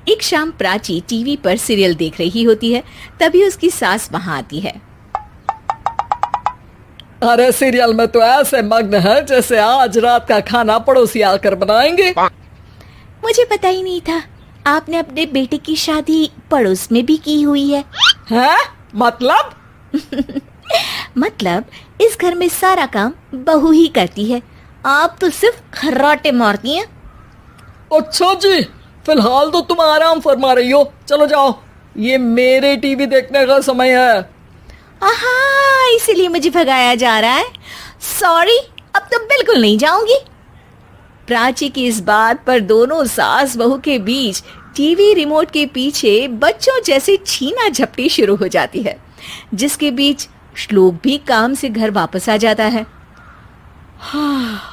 एक शाम प्राची टीवी पर सीरियल देख रही होती है। तभी उसकी सास वहां आती है। अरे सीरियल में तो ऐसे मग्न है जैसे आज रात का खाना पड़ोसी आकर बनाएंगे। मुझे पता ही नहीं था आपने अपने बेटे की शादी पड़ोस में भी की हुई है। हैं? मतलब? मतलब इस घर में सारा काम बहू ही करती है, आप तो सिर्फ खर्राटे मारती हैं। अच्छा जी, फिलहाल तो तुम आराम फरमा रही हो, चलो जाओ, ये मेरे टीवी देखने का समय है। आहा, इसीलिए मुझे भगाया जा रहा है। सॉरी, अब तो बिल्कुल नहीं जाऊंगी। प्राची की इस बात पर दोनों सास बहू के बीच टीवी रिमोट के पीछे बच्चों जैसे छीना झपटी शुरू हो जाती है, जिसके बीच श्लोक भी काम से घर वापस आ जाता है।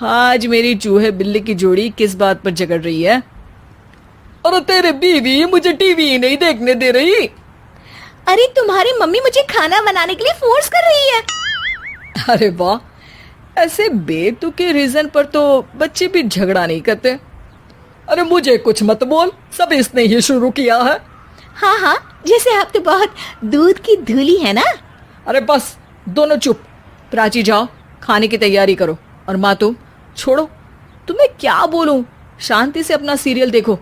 आज मेरी चूहे बिल्ली की जोड़ी किस बात पर झगड़ रही है? अरे तेरे बीवी मुझे टीवी ही नहीं देखने दे रही। अरे तुम्हारी मम्मी मुझे खाना बनाने के लिए फोर्स कर रही है। अरे वाह, ऐसे बेतुके रीजन पर तो बच्चे भी झगड़ा नहीं करते। अरे मुझे कुछ मत बोल, सब इसने ही शुरू किया है। हाँ हाँ, जैसे आप तो बहुत दूध की धूली है ना। अरे बस, दोनों चुप। प्राची जाओ, खाने की तैयारी करो। और माँ तुम छोड़ो, तुम्हें क्या बोलूं, शांति से अपना सीरियल देखो,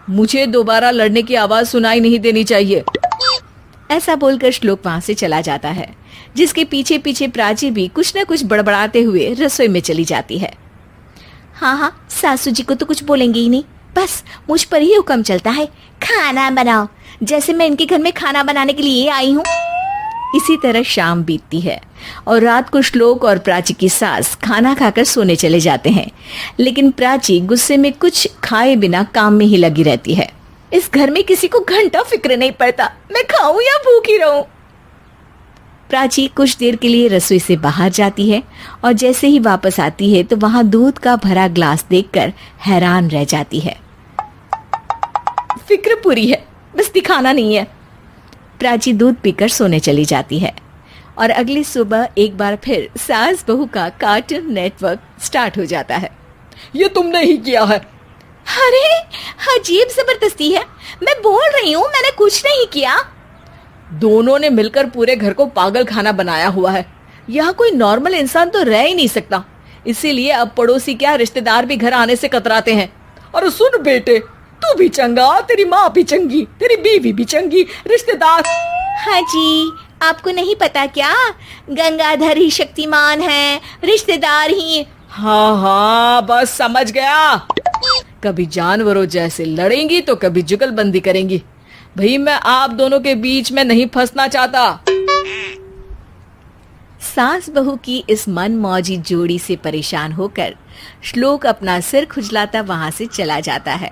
मुझे दोबारा लड़ने की आवाज सुनाई नहीं देनी चाहिए। ऐसा बोलकर श्लोक वहां से चला जाता है, जिसके पीछे पीछे प्राची भी कुछ न कुछ बड़बड़ाते हुए रसोई में चली जाती है। हाँ हाँ, सासू जी को तो कुछ बोलेंगे ही नहीं, बस मुझ पर ही हुक्म चलता है, खाना बनाओ, जैसे मैं इनके घर में खाना बनाने के लिए आई हूँ। इसी तरह शाम बीतती है और रात को श्लोक और प्राची की सास खाना खाकर सोने चले जाते हैं, लेकिन प्राची गुस्से में कुछ खाए बिना काम में ही लगी रहती है। इस घर में किसी को घंटा फिक्र नहीं पड़ता, मैं खाऊं या भूखी रहूं। प्राची कुछ देर के लिए रसोई से बाहर जाती है और जैसे ही वापस आती है तो वहां दूध का भरा ग्लास देखकर हैरान रह जाती है। फिक्र पूरी है, बस दिखाना नहीं है। प्राची दूध पीकर सोने चली जाती है और अगली सुबह एक बार फिर सास बहू का कार्टून नेटवर्क स्टार्ट हो जाता है। ये तुमने ही किया है। अरे अजीब जबरदस्ती है, मैं बोल रही हूँ मैंने कुछ नहीं किया। दोनों ने मिलकर पूरे घर को पागल खाना बनाया हुआ है। यहाँ कोई नॉर्मल इंसान तो रह ही नहीं सकता, इसीलिए अब पड़ोसी क्या रिश्तेदार भी घर आने से कतराते हैं। और सुन बेटे, तू भी चंगा, तेरी माँ भी चंगी, तेरी बीवी भी चंगी, रिश्तेदार। हाँ जी, आपको नहीं पता क्या, गंगाधर ही शक्तिमान है, रिश्तेदार ही। हाँ हाँ, बस समझ गया। कभी जानवरों जैसे लड़ेंगी तो कभी जुगलबंदी करेंगी। भाई मैं आप दोनों के बीच में नहीं फंसना चाहता। सास बहू की इस मनमौजी जोड़ी से परेशान होकर श्लोक अपना सिर खुजलाता वहां से चला जाता है।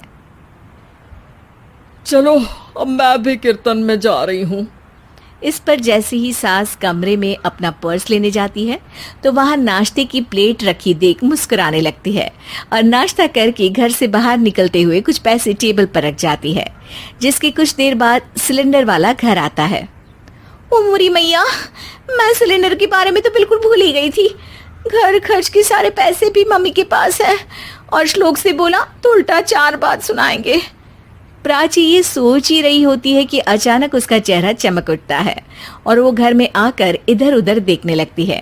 चलो अब मैं भी कीर्तन में जा रही हूँ। इस पर जैसे ही सास कमरे में अपना पर्स लेने जाती है तो वहां नाश्ते की प्लेट रखी देख मुस्कुराने लगती है और नाश्ता करके घर से बाहर निकलते हुए कुछ पैसे टेबल पर रख जाती है, जिसके कुछ देर बाद सिलेंडर वाला घर आता है। ओ मोरी मैया, मैं सिलेंडर के बारे में तो बिल्कुल भूल ही गई थी। घर खर्च के सारे पैसे भी मम्मी के पास है और श्लोक से बोला तो उल्टा 4 बात सुनाएंगे। प्राची ये सोच ही रही होती है कि अचानक उसका चेहरा चमक उठता है और वो घर में आकर इधर उधर देखने लगती है।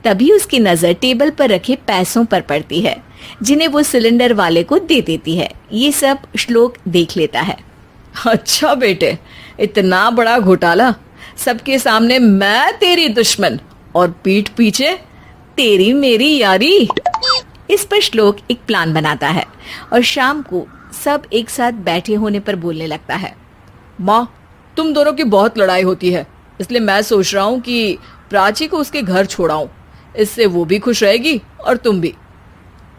तभी उसकी नजर टेबल पर रखे पैसों पर पड़ती है, जिन्हें वो सिलेंडर वाले को दे देती है। ये सब श्लोक देख लेता है। अच्छा बेटे, इतना बड़ा घोटाला, सबके सामने मैं तेरी दुश्मन और पीठ पीछे तेरी मेरी यारी। इस पर श्लोक एक प्लान बनाता है और शाम को सब एक साथ बैठे होने पर बोलने लगता है। माँ, तुम दोनों की बहुत लड़ाई होती है, इसलिए मैं सोच रहा हूँ कि प्राची को उसके घर छोड़ाऊं, इससे वो भी खुश रहेगी और तुम भी।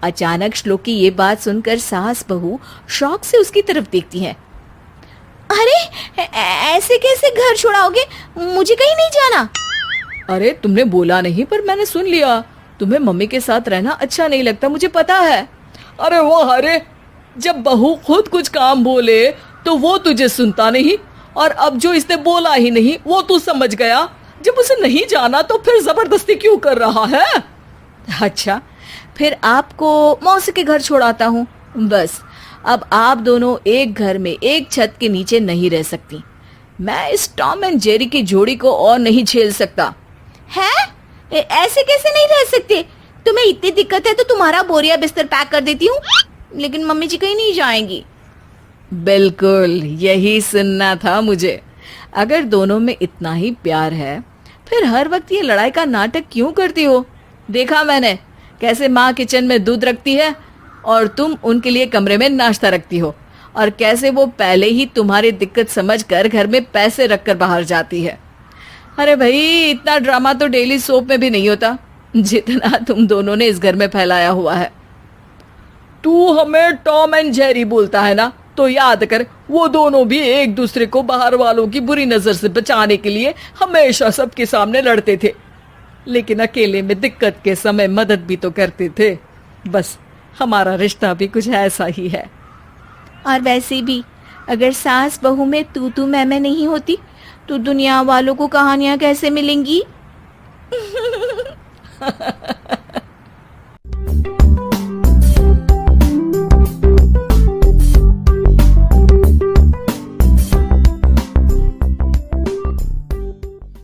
अचानक श्लोक की ये बात सुनकर सास बहू शौक से उसकी तरफ देखती हैं। अरे ऐसे कैसे घर छोड़ाओगे, मुझे कहीं नहीं जाना। अरे तुमने बोला नहीं पर मैंने सुन लिया, तुम्हें मम्मी के साथ रहना अच्छा नहीं लगता, मुझे पता है। अरे वो अरे, जब बहू खुद कुछ काम बोले तो वो तुझे सुनता नहीं, और अब जो इसने बोला ही नहीं वो तू समझ गया। जब उसे नहीं जाना तो फिर जबरदस्ती क्यों कर रहा है? अच्छा, फिर आपको मौसी के घर छोड़ाता हूँ, बस अब आप दोनों एक घर में एक छत के नीचे नहीं रह सकती। मैं इस टॉम एंड जेरी की जोड़ी को और नहीं झेल सकता। है? ऐसे कैसे नहीं रह सकते? तुम्हें इतनी दिक्कत है तो तुम्हारा बोरिया बिस्तर पैक कर देती हूँ, लेकिन मम्मी जी कहीं नहीं जाएंगी। बिल्कुल यही सुनना था मुझे। अगर दोनों में इतना ही प्यार है फिर हर वक्त ये लड़ाई का नाटक क्यों करती हो? देखा मैंने कैसे माँ किचन में दूध रखती है और तुम उनके लिए कमरे में नाश्ता रखती हो, और कैसे वो पहले ही तुम्हारी दिक्कत समझकर घर में पैसे रखकर बाहर जाती है। अरे भाई, इतना ड्रामा तो डेली सोप में भी नहीं होता जितना तुम दोनों ने इस घर में फैलाया हुआ है। तू हमें टॉम एंड जेरी बोलता है ना, तो याद कर वो दोनों भी एक दूसरे को बाहर वालों की बुरी नजर से बचाने के लिए हमेशा सबके सामने लड़ते थे, लेकिन अकेले में दिक्कत के समय मदद भी तो करते थे। बस हमारा रिश्ता भी कुछ ऐसा ही है। और वैसे भी अगर सास बहू में तू मैं नहीं होती तो दुनिया वालों को कहानियां कैसे मिलेंगी?